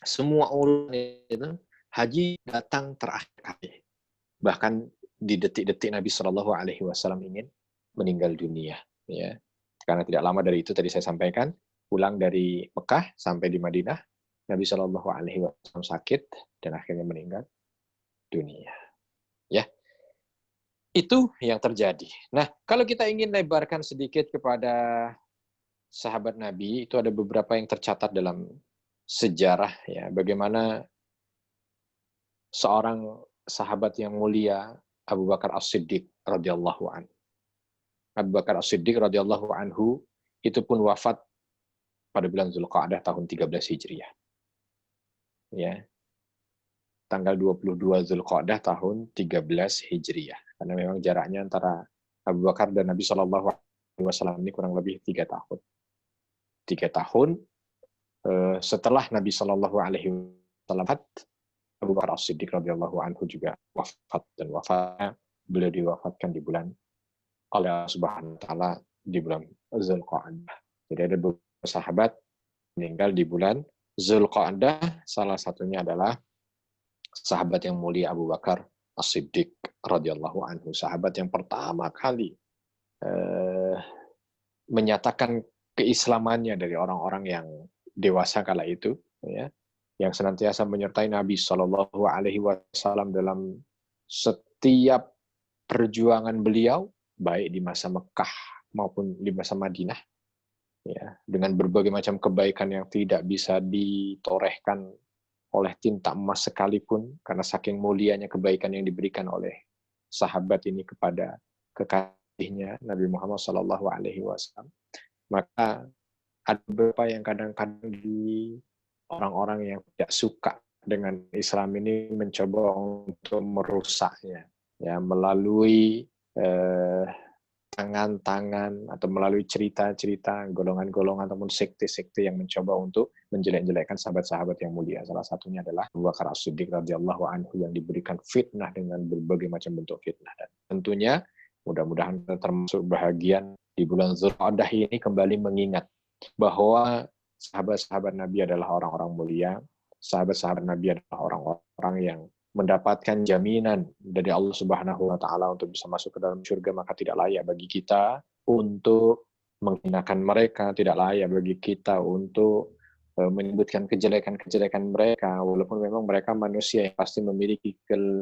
semua urutan itu, haji datang terakhir kali. Bahkan di detik-detik Nabi Shallallahu Alaihi Wasallam ingin meninggal dunia. Ya. Karena tidak lama dari itu tadi saya sampaikan, pulang dari Mekah sampai di Madinah, Nabi Shallallahu Alaihi Wasallam sakit dan akhirnya meninggal dunia. Ya, itu yang terjadi. Nah, kalau kita ingin lebarkan sedikit kepada sahabat Nabi, itu ada beberapa yang tercatat dalam sejarah ya, bagaimana seorang sahabat yang mulia Abu Bakar As-Siddiq radhiyallahu anhu. Abu Bakar As-Siddiq radhiyallahu anhu itu pun wafat pada bulan Dzulqa'dah tahun 13 Hijriah. Ya. Tanggal 22 Dzulqa'dah tahun 13 Hijriah. Karena memang jaraknya antara Abu Bakar dan Nabi Shallallahu Alaihi Wasallam ini kurang lebih 3 tahun. 3 tahun setelah Nabi Shallallahu Alaihi Wasallam, Abu Bakar As-Siddiq radhiyallahu anhu juga wafat, dan wafatnya beliau diwafatkan di bulan oleh Allah Subhanahu wa taala di bulan Dzulqa'dah. Jadi ada beberapa sahabat meninggal di bulan Dzulqa'dah, salah satunya adalah sahabat yang mulia Abu Bakar As-Siddiq radhiyallahu anhu, sahabat yang pertama kali menyatakan keislamannya dari orang-orang yang dewasa kala itu, ya, yang senantiasa menyertai Nabi Shallallahu Alaihi Wasallam dalam setiap perjuangan beliau, baik di masa Mekah maupun di masa Madinah, ya, dengan berbagai macam kebaikan yang tidak bisa ditorehkan oleh tinta emas sekalipun, karena saking mulianya kebaikan yang diberikan oleh sahabat ini kepada kekasihnya Nabi Muhammad Shallallahu Alaihi Wasallam. Maka ada beberapa yang kadang-kadang di orang-orang yang tidak suka dengan Islam ini mencoba untuk merusaknya, ya, melalui tangan-tangan atau melalui cerita-cerita golongan-golongan ataupun sekte-sekte yang mencoba untuk menjelek-jelekkan sahabat-sahabat yang mulia. Salah satunya adalah Abu Bakar As-Siddiq radhiyallahu anhu yang diberikan fitnah dengan berbagai macam bentuk fitnah. Dan tentunya mudah-mudahan termasuk bahagian di bulan Dzulqa'dah ini kembali mengingat bahwa sahabat-sahabat Nabi adalah orang-orang mulia, sahabat-sahabat Nabi adalah orang-orang yang mendapatkan jaminan dari Allah Subhanahu wa taala untuk bisa masuk ke dalam surga, maka tidak layak bagi kita untuk menghinakan mereka, tidak layak bagi kita untuk menyebutkan kejelekan-kejelekan mereka, walaupun memang mereka manusia yang pasti memiliki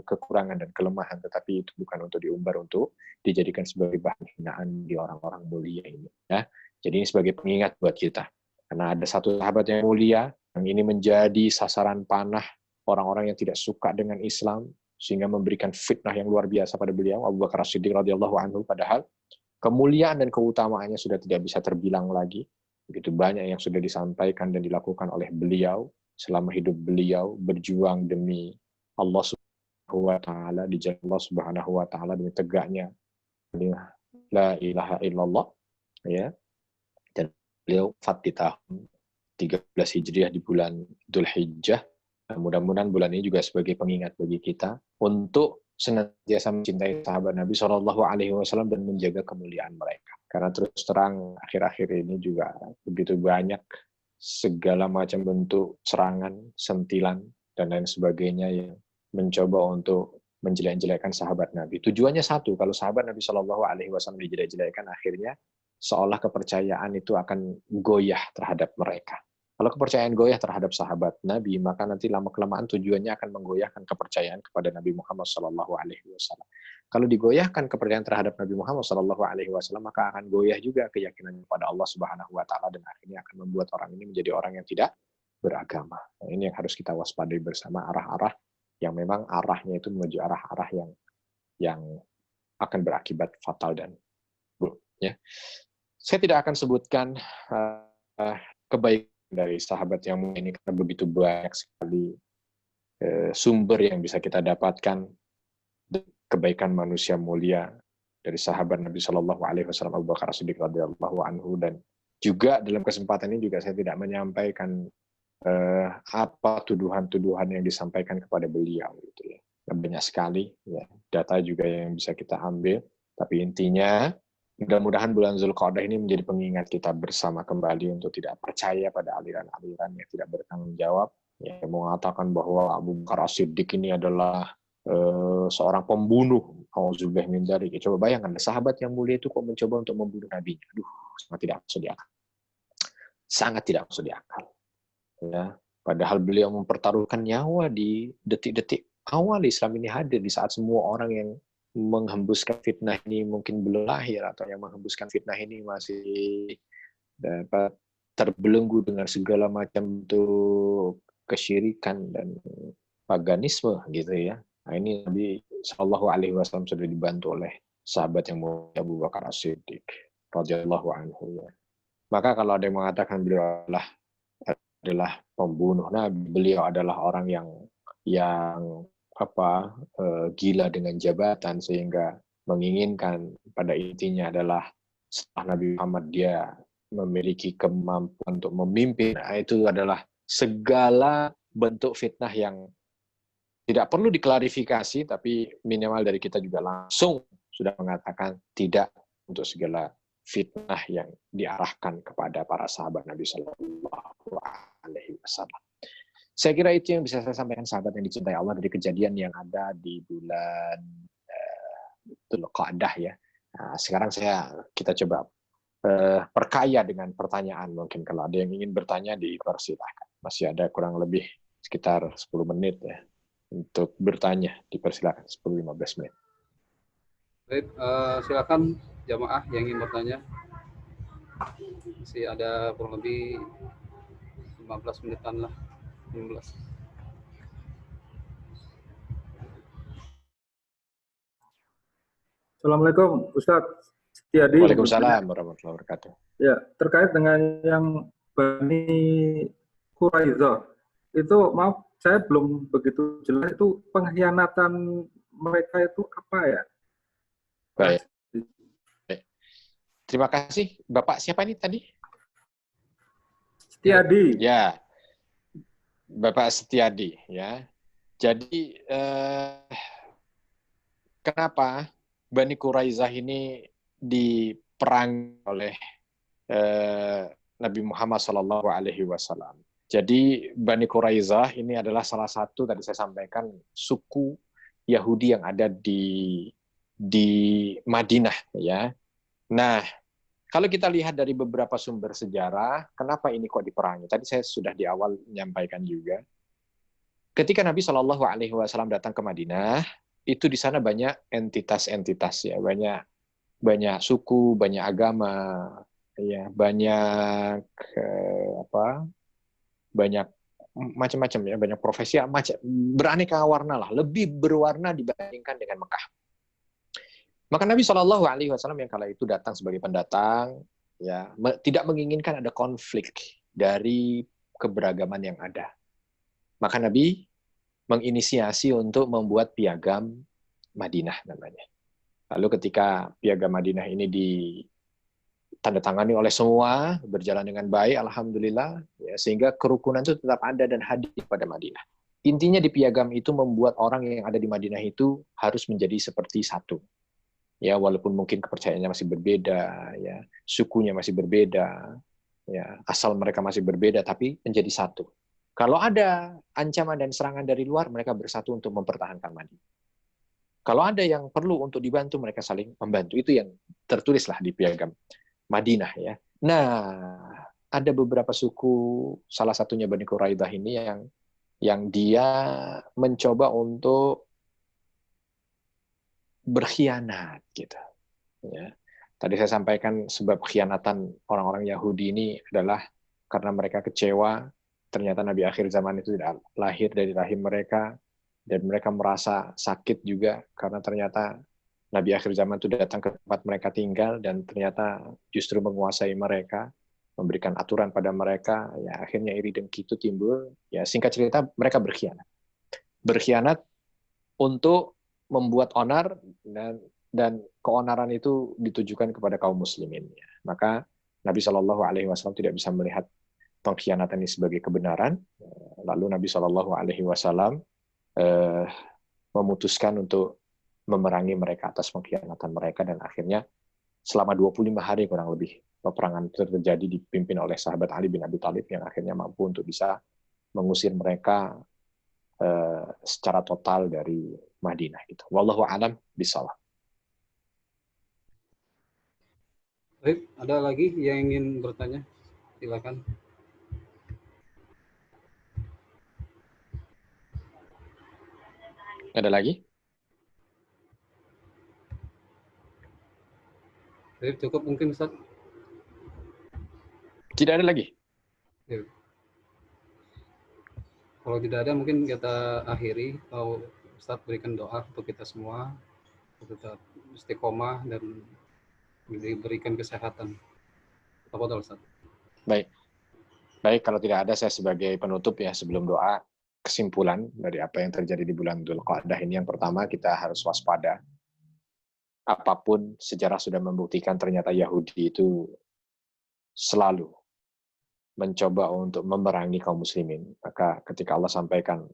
kekurangan dan kelemahan, tetapi itu bukan untuk diumbar untuk dijadikan sebagai bahan hinaan di orang-orang mulia ini, ya. Jadi ini sebagai pengingat buat kita, karena ada satu sahabat yang mulia yang ini menjadi sasaran panah orang-orang yang tidak suka dengan Islam, sehingga memberikan fitnah yang luar biasa pada beliau, Abu Bakar As-Siddiq radhiyallahu anhu, padahal kemuliaan dan keutamaannya sudah tidak bisa terbilang lagi. Begitu banyak yang sudah disampaikan dan dilakukan oleh beliau selama hidup beliau berjuang demi Allah Subhanahu wa taala, di jalan Allah Subhanahu wa taala, demi tegaknya la ilaha illallah, ya. Dan beliau wafat di tahun 13 Hijriah di bulan Dzulhijjah. Mudah-mudahan bulan ini juga sebagai pengingat bagi kita untuk senantiasa mencintai sahabat Nabi Shallallahu Alaihi Wasallam dan menjaga kemuliaan mereka. Karena terus terang akhir-akhir ini juga begitu banyak segala macam bentuk serangan, sentilan, dan lain sebagainya yang mencoba untuk menjelek-jelekkan sahabat Nabi. Tujuannya satu, kalau sahabat Nabi Shallallahu Alaihi Wasallam dijelek-jelekkan, akhirnya seolah kepercayaan itu akan goyah terhadap mereka. Kalau kepercayaan goyah terhadap sahabat Nabi, maka nanti lama-kelamaan tujuannya akan menggoyahkan kepercayaan kepada Nabi Muhammad SAW. Kalau digoyahkan kepercayaan terhadap Nabi Muhammad SAW, maka akan goyah juga keyakinan kepada Allah Subhanahu Wa Taala, dan akhirnya akan membuat orang ini menjadi orang yang tidak beragama. Nah, ini yang harus kita waspadai bersama, arah-arah yang memang arahnya itu menuju arah-arah yang akan berakibat fatal dan buruk. Ya. Saya tidak akan sebutkan kebaikan dari sahabat yang mulia ini karena begitu banyak sekali sumber yang bisa kita dapatkan kebaikan manusia mulia dari sahabat Nabi Shallallahu Alaihi Wasallam, Abu Bakar As-Siddiq radhiyallahu anhu. Dan juga dalam kesempatan ini juga saya tidak menyampaikan apa tuduhan-tuduhan yang disampaikan kepada beliau, gitu ya. Banyak sekali ya, data juga yang bisa kita ambil, tapi intinya mudah-mudahan bulan Dzulqa'dah ini menjadi pengingat kita bersama kembali untuk tidak percaya pada aliran-aliran yang tidak bertanggung jawab, yang mengatakan bahwa Abu Bakar As-Siddiq ini adalah seorang pembunuh. Auzubillah min dzalik. Coba bayangkan, sahabat yang mulia itu kok mencoba untuk membunuh Nabi. Aduh, sangat tidak masuk di akal. Sangat tidak masuk di akal. Ya, padahal beliau mempertaruhkan nyawa di detik-detik awal Islam ini hadir, di saat semua orang yang menghembuskan fitnah ini mungkin belum lahir, atau yang menghembuskan fitnah ini masih dapat terbelenggu dengan segala macam bentuk kesyirikan dan paganisme, gitu ya. Nah, ini Nabi Shallallahu Alaihi Wasallam sudah dibantu oleh sahabat yang mulia Abu Bakar As-Siddiq radhiyallahu anhu. Maka kalau ada yang mengatakan beliau adalah pembunuh Nabi, beliau adalah orang yang gila dengan jabatan sehingga menginginkan pada intinya adalah setelah Nabi Muhammad dia memiliki kemampuan untuk memimpin. Nah, itu adalah segala bentuk fitnah yang tidak perlu diklarifikasi, tapi minimal dari kita juga langsung sudah mengatakan tidak untuk segala fitnah yang diarahkan kepada para sahabat Nabi Shallallahu Alaihi Wasallam. Saya kira itu yang bisa saya sampaikan, sahabat yang dicintai Allah, dari kejadian yang ada di bulan Dzulqa'dah, ya. Nah, sekarang kita coba perkaya dengan pertanyaan. Mungkin kalau ada yang ingin bertanya dipersilahkan. Masih ada kurang lebih sekitar 10 menit ya untuk bertanya, dipersilakan 10-15 menit. Baik, silakan jamaah yang ingin bertanya. Masih ada kurang lebih 15 menitan lah, 15. Assalamualaikum, Ustadz Setiadi. Waalaikumsalam warahmatullahi wabarakatuh. Ya, terkait dengan yang Bani Quraidah, itu maaf, saya belum begitu jelas itu pengkhianatan mereka itu apa ya? Baik. Terima kasih. Bapak siapa ini tadi? Setiadi. Ya, Bapak Setiadi. Ya. Jadi, kenapa Bani Quraidah ini diperang oleh Nabi Muhammad SAW? Jadi Bani Quraidah ini adalah salah satu, tadi saya sampaikan, suku Yahudi yang ada di Madinah, ya. Nah, kalau kita lihat dari beberapa sumber sejarah, kenapa ini kok diperangi? Tadi saya sudah di awal menyampaikan juga. Ketika Nabi SAW datang ke Madinah, itu di sana banyak entitas-entitas, ya, banyak suku, banyak agama, ya, banyak banyak macam-macam, ya, banyak profesi, beraneka warna lah, lebih berwarna dibandingkan dengan Mekah. Maka Nabi SAW yang kala itu datang sebagai pendatang, ya, tidak menginginkan ada konflik dari keberagaman yang ada. Maka Nabi menginisiasi untuk membuat piagam Madinah namanya. Lalu ketika piagam Madinah ini ditandatangani oleh semua, berjalan dengan baik, alhamdulillah, ya, sehingga kerukunan itu tetap ada dan hadir pada Madinah. Intinya di piagam itu membuat orang yang ada di Madinah itu harus menjadi seperti satu. Ya, walaupun mungkin kepercayaannya masih berbeda, ya, sukunya masih berbeda, ya, asal mereka masih berbeda, tapi menjadi satu. Kalau ada ancaman dan serangan dari luar, mereka bersatu untuk mempertahankan Madinah. Kalau ada yang perlu untuk dibantu, mereka saling membantu. Itu yang tertulislah di piagam Madinah, ya. Nah, ada beberapa suku, salah satunya Bani Quraidah ini yang dia mencoba untuk berkhianat, gitu. Ya. Tadi saya sampaikan sebab khianatan orang-orang Yahudi ini adalah karena mereka kecewa, ternyata Nabi akhir zaman itu tidak lahir dari rahim mereka, dan mereka merasa sakit juga karena ternyata Nabi akhir zaman itu datang ke tempat mereka tinggal dan ternyata justru menguasai mereka, memberikan aturan pada mereka, ya akhirnya iri dengki itu timbul. Ya, singkat cerita, mereka berkhianat untuk membuat onar, dan keonaran itu ditujukan kepada kaum muslimin. Maka Nabi SAW tidak bisa melihat pengkhianatan ini sebagai kebenaran. Lalu Nabi SAW memutuskan untuk memerangi mereka atas pengkhianatan mereka, dan akhirnya selama 25 hari kurang lebih peperangan itu terjadi, dipimpin oleh sahabat Ali bin Abi Thalib yang akhirnya mampu untuk bisa mengusir mereka secara total dari Madinah. Gitu. Wallahu a'lam bishawab. Baik, ada lagi yang ingin bertanya? Silakan. Ada lagi? Baik, cukup mungkin, Ustaz. Tidak ada lagi? Ya. Kalau tidak ada, mungkin kita akhiri. Kalau Ustaz berikan doa untuk kita semua, untuk tetap istiqomah dan diberikan kesehatan. Tafadhol, Ustaz. Baik. Baik, kalau tidak ada, saya sebagai penutup ya, sebelum doa, kesimpulan dari apa yang terjadi di bulan Dzulqa'dah ini, yang pertama, kita harus waspada. Apapun sejarah sudah membuktikan ternyata Yahudi itu selalu mencoba untuk memerangi kaum muslimin. Maka ketika Allah sampaikan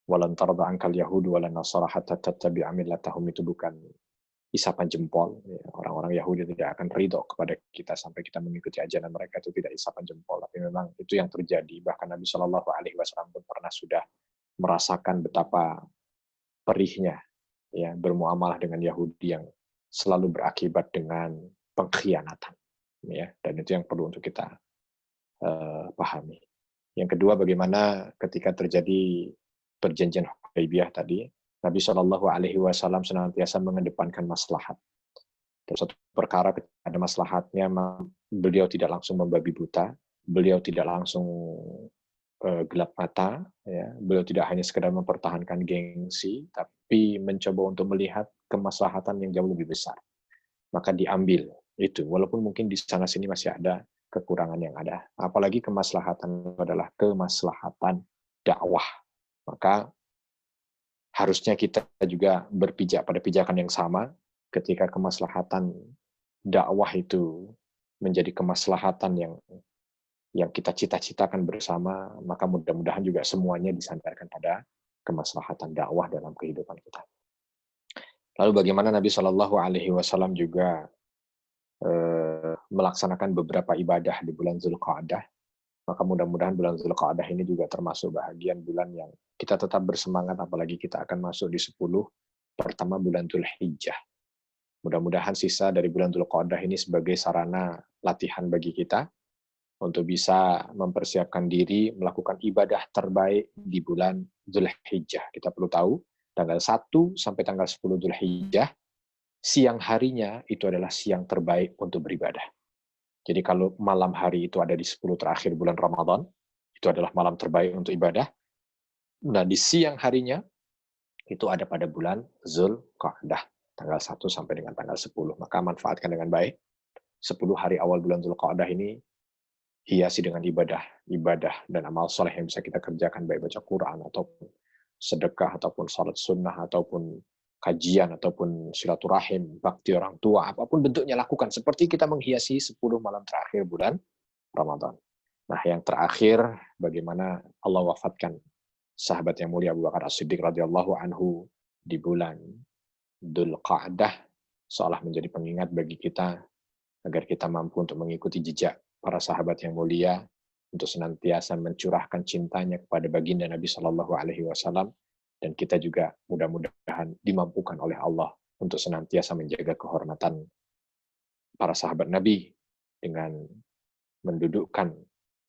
walan tarda ankal yahudu walan nasara hatta tattabi'a millatahum, itu bukan isapan jempol. Orang-orang Yahudi tidak akan ridho kepada kita sampai kita mengikuti ajaran mereka, itu tidak isapan jempol. Tapi memang itu yang terjadi. Bahkan Nabi SAW pun pernah sudah merasakan betapa perihnya ya bermuamalah dengan Yahudi yang selalu berakibat dengan pengkhianatan, ya. Dan itu yang perlu untuk kita pahami. Yang kedua, bagaimana ketika terjadi perjanjian Hudaybiyah tadi, Nabi Shallallahu Alaihi Wasallam senantiasa mengedepankan maslahat. Terus satu perkara ketika ada maslahatnya, beliau tidak langsung membabi buta, beliau tidak langsung gelap mata, ya. Beliau tidak hanya sekedar mempertahankan gengsi, tapi mencoba untuk melihat kemaslahatan yang jauh lebih besar. Maka diambil itu, walaupun mungkin di sana sini masih ada kekurangan yang ada. Apalagi kemaslahatan adalah kemaslahatan dakwah. Maka harusnya kita juga berpijak pada pijakan yang sama ketika kemaslahatan dakwah itu menjadi kemaslahatan yang kita cita-citakan bersama, maka mudah-mudahan juga semuanya disandarkan pada kemaslahatan dakwah dalam kehidupan kita. Lalu bagaimana Nabi Shallallahu Alaihi Wasallam juga melaksanakan beberapa ibadah di bulan Zulqa'dah, maka mudah-mudahan bulan Zulqa'dah ini juga termasuk bahagian bulan yang kita tetap bersemangat, apalagi kita akan masuk di 10 pertama bulan Dzulhijjah. Mudah-mudahan sisa dari bulan Zulqa'dah ini sebagai sarana latihan bagi kita untuk bisa mempersiapkan diri melakukan ibadah terbaik di bulan Dzulhijjah. Kita perlu tahu, tanggal 1 sampai tanggal 10 Dzulhijjah, siang harinya itu adalah siang terbaik untuk beribadah. Jadi kalau malam hari itu ada di 10 terakhir bulan Ramadan, itu adalah malam terbaik untuk ibadah. Nah, di siang harinya itu ada pada bulan Zulqa'dah, tanggal 1 sampai dengan tanggal 10. Maka manfaatkan dengan baik. 10 hari awal bulan Zulqa'dah ini hiasi dengan ibadah dan amal soleh yang bisa kita kerjakan, baik baca Quran ataupun sedekah ataupun salat sunnah ataupun kajian ataupun silaturahim, bakti orang tua, apapun bentuknya lakukan seperti kita menghiasi 10 malam terakhir bulan Ramadan. Nah, yang terakhir, bagaimana Allah wafatkan sahabat yang mulia Abu Bakar As-Siddiq radhiyallahu anhu di bulan Dzulqa'dah, seolah menjadi pengingat bagi kita agar kita mampu untuk mengikuti jejak para sahabat yang mulia, untuk senantiasa mencurahkan cintanya kepada baginda Nabi Shallallahu Alaihi Wasallam, dan kita juga mudah-mudahan dimampukan oleh Allah untuk senantiasa menjaga kehormatan para sahabat Nabi dengan mendudukkan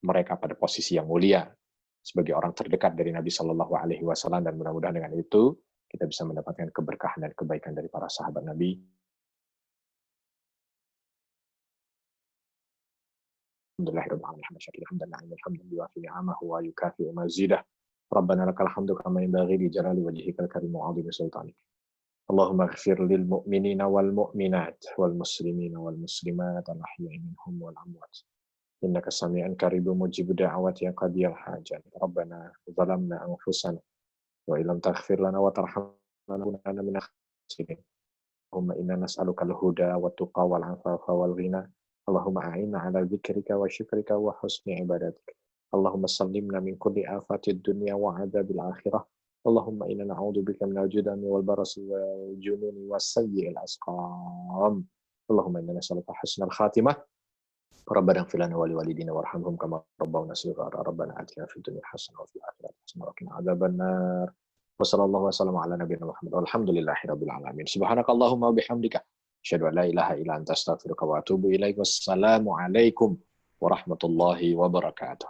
mereka pada posisi yang mulia sebagai orang terdekat dari Nabi Shallallahu Alaihi Wasallam, dan mudah-mudahan dengan itu kita bisa mendapatkan keberkahan dan kebaikan dari para sahabat Nabi. Rabbana lakal hamdu kama yanbaghi li jalali wajhikal karim wa 'azimi sultanik. Allahumma ighfir lil mu'minina wal mu'minat wal muslimina wal muslimat al ahya'i minhum wal amwat. Innaka sami'un qaribun mujibud da'awati ya qadiyal hajat. Rabbana zalamna anfusana wa illam taghfir lana wa tarhamna lanakunanna minal khasirin. Allahumma inna nas'aluka al-huda wat tuqa wal 'afafa wal ghina. Allahumma a'inna 'ala dzikrika wa syukrika wa husni ibadatik. Allahumma sallimna min kulli afatid dunya wa 'adzabil akhirah. Allahumma inna na'udzubika minal judami wal barasi wal jununi was sayyi'il asqam. Allahumma inna nas'aluka husnal khatimah. Rabbana ighfir lana wa liwalidina warhamhum kama rabbawna shighara. Rabbana atina fid dunya hasanah wa fil akhirati hasanah wa qina adzabannar. Wa sallallahu wasallam ala nabiyyina Muhammad walhamdulillahirabbil alamin. Subhanakallahumma wa bihamdika asyhadu an la ilaha illa anta astaghfiruka wa atubu ilaik. Wassalamu alaikum warahmatullahi wabarakatuh.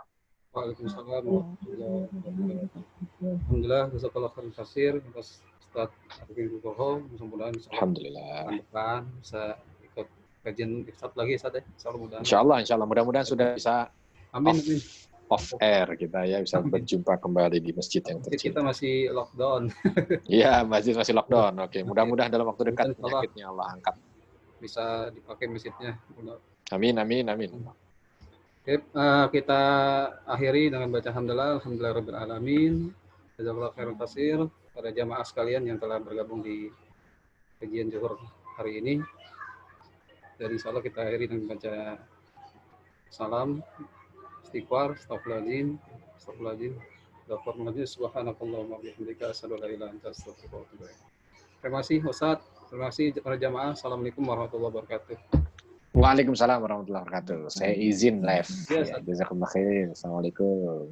Waalaikumsalam warahmatullahi wabarakatuh. Alhamdulillah, jazakallahu khairan katsir atas Ustaz Arifin Nugroho. Mudah-mudahan Alhamdulillah. Bisa ikut kajian Ustaz lagi, Ustaz ya. Insyaallah mudah-mudahan sudah bisa amin. Off air kita ya, bisa berjumpa kembali di masjid yang tercinta. Kita masih lockdown. Iya, masjid masih lockdown. Oke, mudah-mudahan dalam waktu dekat penyakitnya Allah angkat. Bisa dipakai masjidnya. Amin. Oke, kita akhiri dengan baca hamdalah, alhamdulillahirabbil alamin. Jazakallahu khairan katsir para jamaah sekalian yang telah bergabung di kajian zuhur hari ini. Dan insyaallah kita akhiri dengan baca salam, istighfar, astagfirullahaladzim, subhanakallahumma wa bihamdika asyhadu an la ilaha illa anta astaghfiruka wa atubu ilaik. Terima kasih Ustaz, terima kasih para jamaah. Assalamualaikum warahmatullahi wabarakatuh. Waalaikumsalam warahmatullahi wabarakatuh. Saya izin live. Ya, jazakallahu khair. Assalamualaikum.